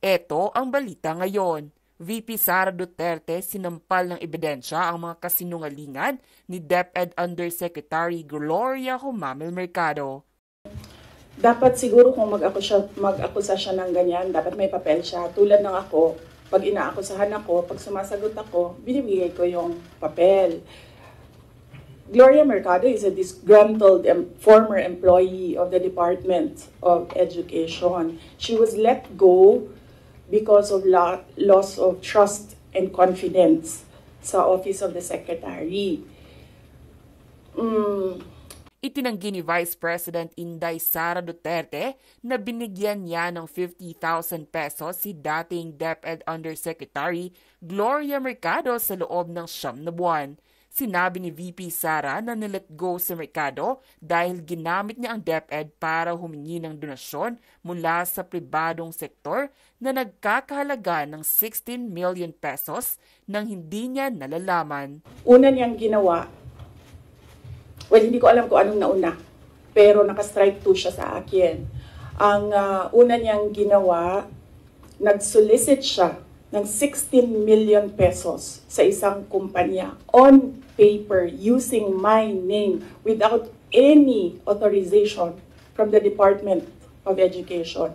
Ito ang balita ngayon. VP Sara Duterte sinampal ng ebidensya ang mga kasinungalingan ni DepEd Undersecretary Gloria Humamel Mercado. Dapat siguro kung mag-akusa siya ng ganyan, dapat may papel siya. Tulad ng ako, pag inaakusahan ako, pag sumasagot ako, binibigay ko yung papel. Gloria Mercado is a disgruntled former employee of the Department of Education. She was let go because of loss of trust and confidence sa Office of the Secretary. Itinanggi ni Vice President Inday Sara Duterte na binigyan niya ng 50,000 pesos si dating DepEd Undersecretary Gloria Mercado sa loob ng 9 na buwan. Sinabi ni VP Sara na nilet go si Mercado dahil ginamit niya ang DepEd para humingi ng donasyon mula sa pribadong sektor na nagkakahalaga ng 16 million pesos nang hindi niya nalalaman. Una niyang ginawa, hindi ko alam kung anong nauna, pero naka-strike 2 siya sa akin. Ang una niyang ginawa, nag-solicit siya ng 16 million pesos sa isang kumpanya on paper using my name without any authorization from the Department of Education.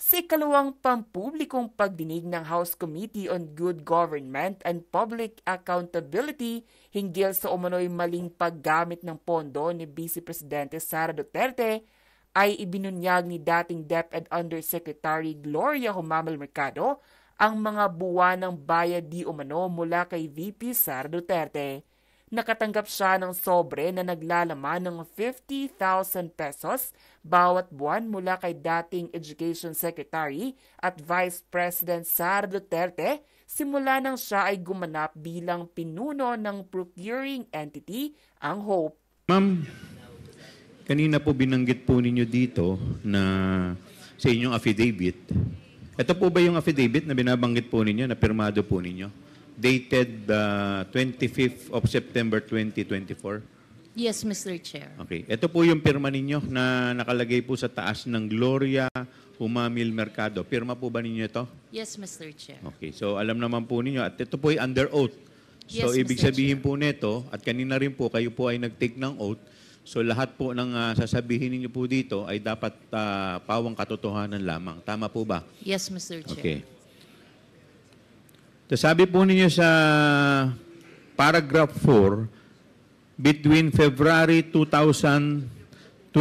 Sa ikalawang pampublikong pagdinig ng House Committee on Good Government and Public Accountability hinggil sa umano'y maling paggamit ng pondo ni Vice Presidente Sara Duterte, ay ibinunyag ni dating DepEd Undersecretary Gloria Humamel Mercado ang mga buwan ng bayad di umano mula kay VP Sara Duterte. Nakatanggap siya ng sobre na naglalaman ng 50,000 pesos bawat buwan mula kay dating Education Secretary at Vice President Sara Duterte simula nang siya ay gumanap bilang pinuno ng procuring entity, ang HOPE. Ma'am, kanina po binanggit po ninyo dito na sa inyong affidavit. Ito po ba yung affidavit na binabanggit po ninyo, na pirmado po ninyo? Dated 25th of September 2024? Yes, Mr. Chair. Okay. Ito po yung pirma ninyo na nakalagay po sa taas ng Gloria Humamel Mercado. Pirma po ba ninyo ito? Yes, Mr. Chair. Okay. So alam naman po ninyo at ito po ay under oath. So Yes, ibig Mr. sabihin po nito at kanina rin po kayo po ay nag-take ng oath. So lahat po ng sasabihin ninyo po dito ay dapat pawang katotohanan lamang. Tama po ba? Yes, Mr. Chair. Okay. So sabi po ninyo sa paragraph 4, between February 2023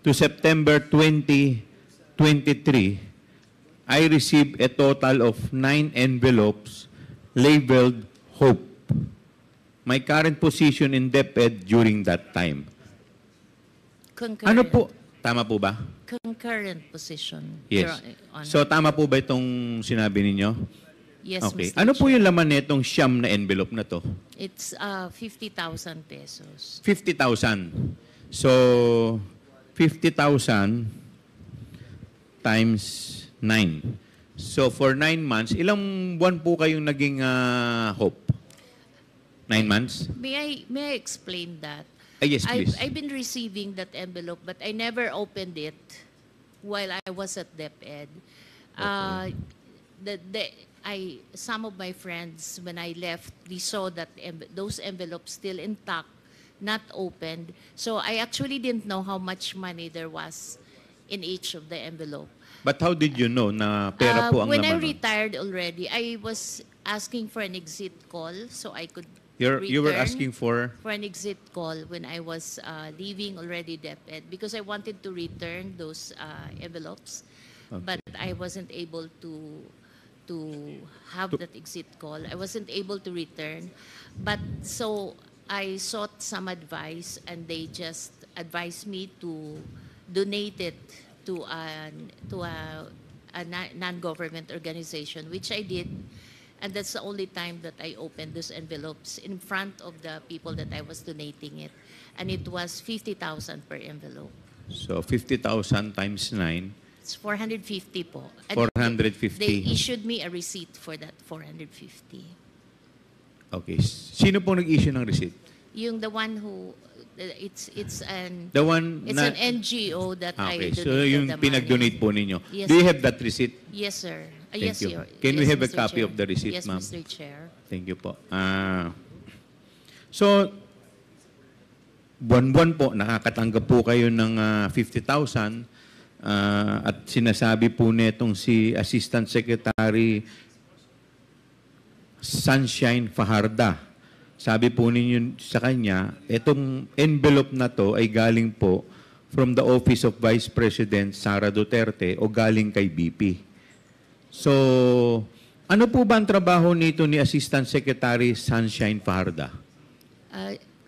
to September 2023, I received a total of 9 envelopes labeled HOPE. My current position in DepEd during that time. Concurrent. Ano po? Tama po ba? Concurrent position. Yes. Your Honor. So tama po ba itong sinabi ninyo? Yes, Okay. Mr. Ano po Chair. yung laman nitong siyam na envelope na to? It's 50,000 pesos. 50,000. So, 50,000 times 9. So, for 9 months, ilang buwan po kayong naging HOPE? 9 months? May I explain that? Yes, please. I've been receiving that envelope, but I never opened it while I was at DepEd. Okay. Some of my friends, when I left, they saw that those envelopes still intact, not opened. So I actually didn't know how much money there was in each of the envelope. But how did you know na pera po ang When I laman? retired already, I was asking for an exit call so I could You were return asking for? for an exit call when I was leaving already DepEd because I wanted to return those envelopes, but I wasn't able to have that exit call. I wasn't able to return, but so I sought some advice, and they just advised me to donate it to a non-government organization, which I did. And that's the only time that I opened those envelopes in front of the people that I was donating it. And it was 50,000 per envelope. So, 50,000 times 9. It's 450 po. And 450. They issued me a receipt for that 450. Okay. Sino po nag-issue ng receipt? Yung the one who, It's an The one it's na... an NGO that I Okay, donated so yung the money. pinag-donate po ninyo. Yes. Do you have that receipt? Yes, sir. Thank Yes, you. sir. Can we Yes, have a Mr. copy Chair. of the receipt, yes, ma'am? Mr. Chair. Thank you po. So, buwan-buwan po, nakakatanggap po kayo ng 50,000 at sinasabi po netong si Assistant Secretary Sunshine Fajarda. Sabi po ninyo sa kanya, itong envelope na to ay galing po from the Office of Vice President Sara Duterte o galing kay BP. So, ano po ba ang trabaho nito ni Assistant Secretary Sunshine Fajarda?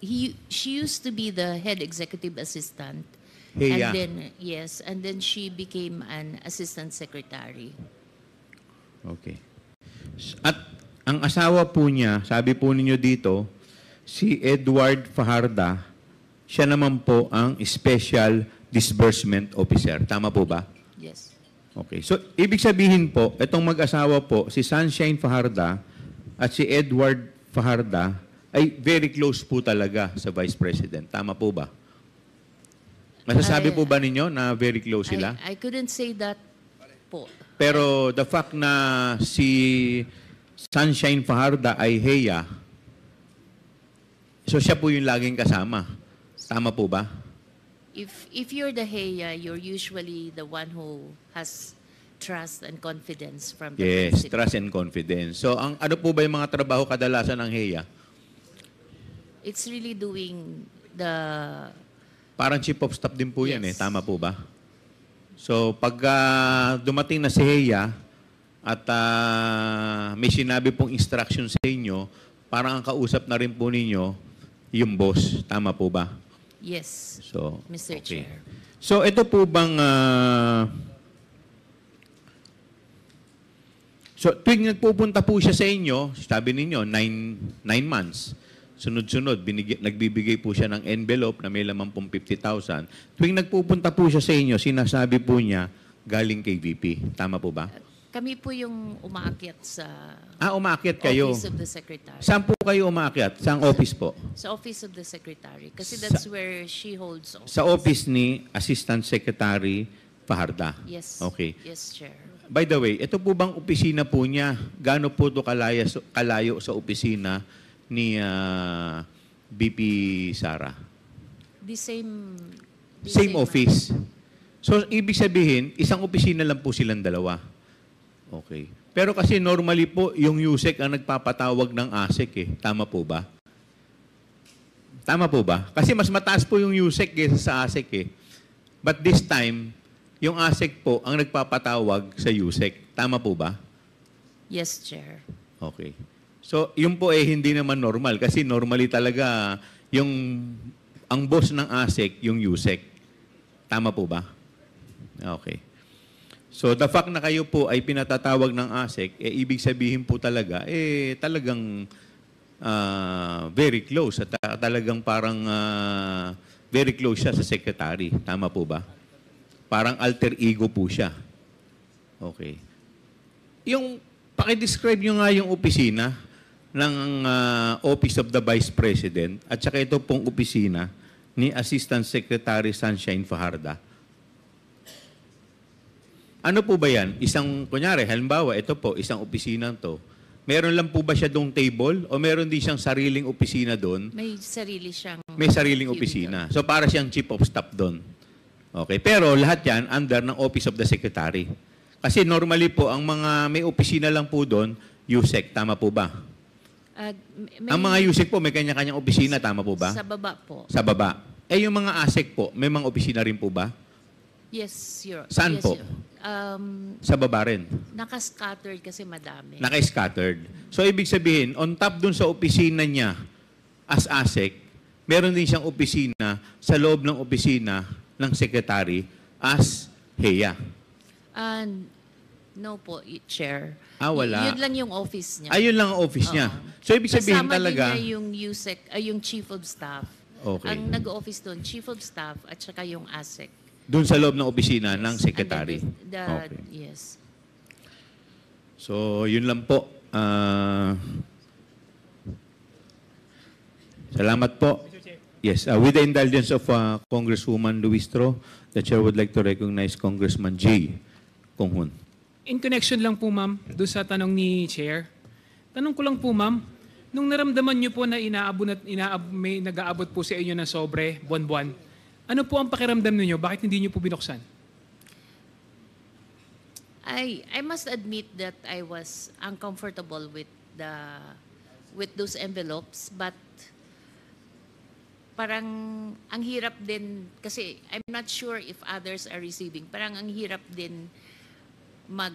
She used to be the head executive assistant. Heya. And then, yes, and then she became an assistant secretary. Okay. At ang asawa po niya, sabi po ninyo dito, si Edward Fajarda, siya naman po ang Special Disbursement Officer. Tama po ba? Yes. Okay. So, ibig sabihin po, itong mag-asawa po, si Sunshine Fajarda at si Edward Fajarda, ay very close po talaga sa Vice President. Tama po ba? Masasabi po ba ninyo na very close sila? I couldn't say that po. Pero the fact na si Sunshine Fajarda ay Heya, so siya po yung laging kasama. Tama po ba? If you're the Heya, you're usually the one who has trust and confidence from the Yes, president. trust and confidence. So ang ano po ba yung mga trabaho kadalasan ng Heya? It's really doing the... Parang chief of staff din po yan Yes. Tama po ba? So pag dumating na si Heya at may sinabi pong instruction sa inyo, parang ang kausap na rin po ninyo yung boss. Tama po ba? Yes, So, Mr. okay. Chair. So ito po bang so tuwing nagpupunta po siya sa inyo, sabi ninyo 9 months. Sunod-sunod nagbibigay po siya ng envelope na may laman pong 50,000. Tuwing nagpupunta po siya sa inyo, sinasabi po niya galing kay VP. Tama po ba? Kami po yung umaakyat sa Umaakyat kayo. Office of the Secretary. Saan po kayo umaakyat? Saang office po? Sa Office of the Secretary. Kasi that's where she holds office. Sa office ni Assistant Secretary Fajarda. Yes. Okay. Yes, Chair. By the way, ito po bang opisina po niya? Gaano po ito kalayo sa opisina ni BP Sara? The same Office. So, ibig sabihin, isang opisina lang po silang dalawa. Okay. Pero kasi normally po, yung USEC ang nagpapatawag ng ASEC Tama po ba? Tama po ba? Kasi mas mataas po yung USEC kaysa sa ASEC But this time, yung ASEC po ang nagpapatawag sa USEC. Tama po ba? Yes, Chair. Okay. So, yun po hindi naman normal. Kasi normally talaga, ang boss ng ASEC, yung USEC. Tama po ba? Okay. So, the fact na kayo po ay pinatatawag ng ASEC, ibig sabihin po talaga, talagang very close. At talagang parang very close siya sa secretary. Tama po ba? Parang alter ego po siya. Okay. Yung, pakidescribe nyo nga yung opisina ng Office of the Vice President at saka ito pong opisina ni Assistant Secretary Sunshine Fajarda. Ano po ba yan? Kunyari, halimbawa, ito po, isang opisina to. Meron lang po ba siya doong table o meron din siyang sariling opisina doon? May sarili siyang... May sariling opisina. So, para siyang chief of staff doon. Okay. Pero lahat yan under ng Office of the Secretary. Kasi normally po, ang mga may opisina lang po doon, USEC. Tama po ba? Ang mga USEC po, may kanya-kanyang opisina. Tama po ba? Sa baba po. Sa baba. Yung mga ASEC po, may mga opisina rin po ba? Yes, Saan yes, po? Sa baba rin. Naka-scattered kasi madami. Naka-scattered. So, ibig sabihin, on top dun sa opisina niya as ASEC, meron din siyang opisina sa loob ng opisina ng secretary as Heya. No po, Chair. Wala. Yun lang yung office niya. Ayun lang ang office niya. So, ibig sabihin kasama talaga... din niya yung USEC, yung Chief of Staff. Okay. Ang nag-office doon, Chief of Staff at saka yung ASEC. Doon sa loob ng opisina ng secretary. And then Okay. Yes. So, yun lang po. Salamat po. Yes, with the indulgence of Congresswoman Luistro, the Chair would like to recognize Congressman J. Konghun. In connection lang po, ma'am, doon sa tanong ni Chair. Tanong ko lang po, ma'am, nung naramdaman niyo po na may nag-aabot po sa inyo ng sobre, buwan-buwan, ano po ang pakiramdam niyo? Bakit hindi niyo po binuksan? I must admit that I was uncomfortable with those envelopes, but parang ang hirap din kasi I'm not sure if others are receiving. Parang ang hirap din I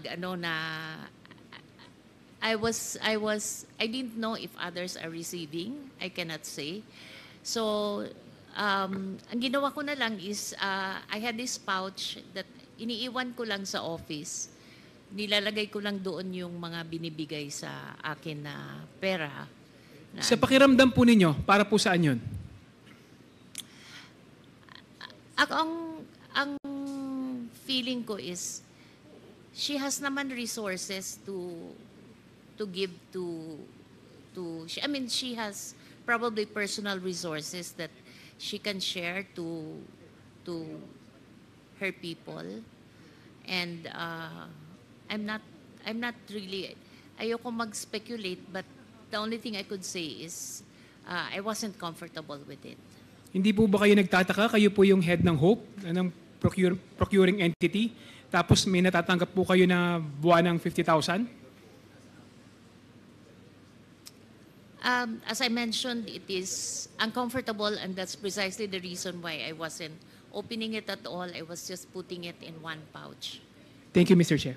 didn't know if others are receiving. I cannot say. So ang ginawa ko na lang is I had this pouch that iniiwan ko lang sa office. Nilalagay ko lang doon yung mga binibigay sa akin na pera. Sa pakiramdam po ninyo, para po saan yun? Ang feeling ko is she has naman resources to give to she has probably personal resources that she can share to her people, and I'm not really, ayoko mag-speculate, but the only thing I could say is I wasn't comfortable with it. Hindi po ba kayo nagtataka? Kayo po yung head ng HOPE, ng procuring entity, tapos may natatanggap po kayo na buwan ng 50,000? As I mentioned, it is uncomfortable, and that's precisely the reason why I wasn't opening it at all. I was just putting it in one pouch. Thank you, Mr. Chair.